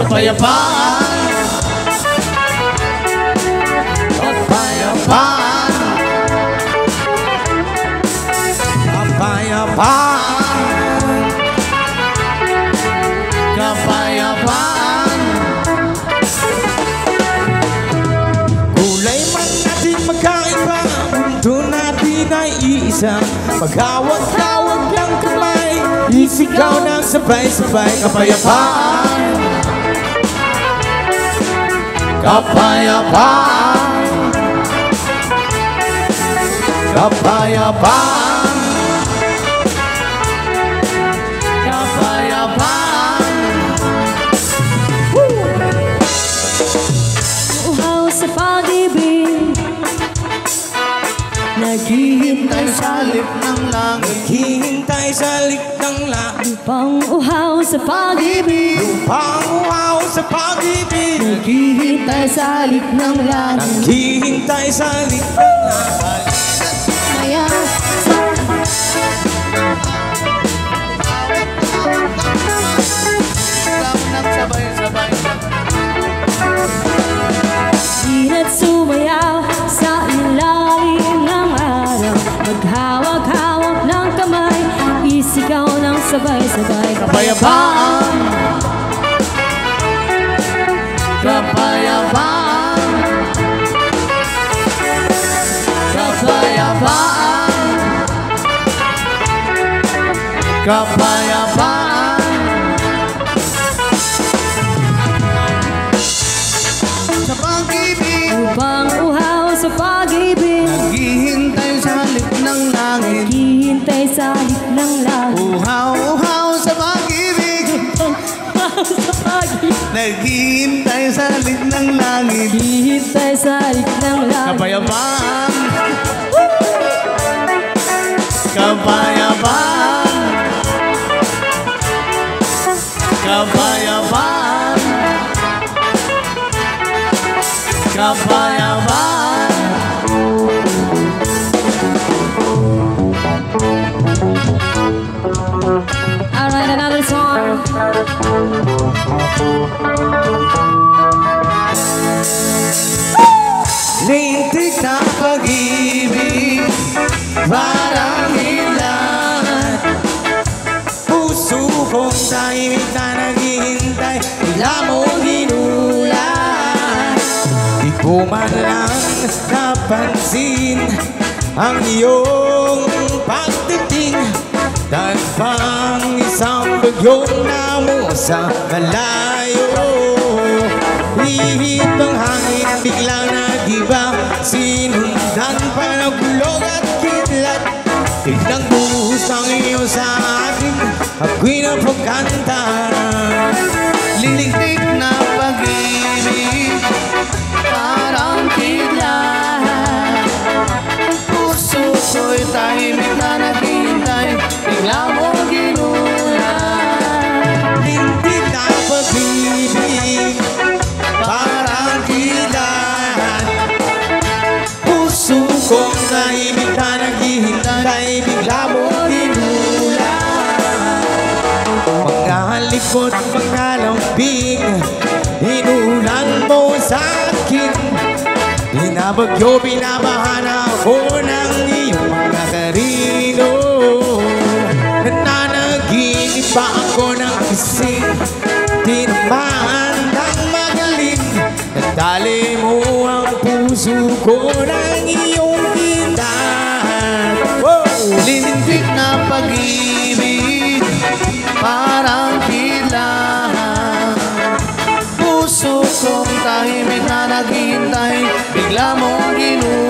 kapayapaan, kapayapaan, kapayapaan, kapayapaan. Kulay man natin magkaiba, mundo natin ay iisa. Maghawag-hawag lang kamay, isigaw ng sabay-sabay. Kapayapaan, kapayapaan, kapayapaan, kapayapaan. Uhaw sa pag-ibig, naghihintay sa Salip ng langit, Hihintay sa likdang langit, pang-uhaw sa pag-ibig, panguhaw sa pag-ibig. naghihintay sa alik ng langit. Hihintay sa likdang langit. Maya sabay-sabay. Dina't sumayaw sa ilalim ng araw, maghawak-hawak ng kamay, isigaw ng sabay-sabay. Kapayapaan, kapayapaan, kapayapaan, kapayapaan. Sa pag-ibig, Upang uhaw sa pag-ibig, naghihintay sa lik ng langit. naghihintay sa alik ng langit. Uhaw-uhaw sa pag-ibig, Sa pag-ibig, naghihintay sa lik ng langit. naghihintay sa alik ng langit. Kapayapaan, kapayapaan, kapayapaan, kapayapaan. I'll write another song. Lintik na pag-ibig, parang ilan. Puso kong tahimik na naghihintay, bigla mong ginulat. Di ko man lang napansin ang iyong pagdating. Dahil pang isang bagyong namo sa malayo. Lihit ng hangin biglang nag-iba, sinundan pa ng bulog at kidlat. Tignan buhos ang iyo sa akin, ako'y napagkanta. Lintik na pag-ibig, parang kidlat. Puso ko'y tahimik na naghihintay, bigla mong ginulat. Lintik na pag-ibig, parang kidlat. Puso kong tahimik na naghihintay, bigla mong ginulat. Mga likod, mga lambing, inulan mo sa akin. Binabagyo, binabahan ako ng iyong mga karino. Nananaginip pa ako ng kising, tinamaan ng magaling. Nadali mo ang puso ko ng iyong kindat. Lintik na pag-ibig, parang kidlat. Puso kong tahimik na naghihintay, bigla mong ginulat.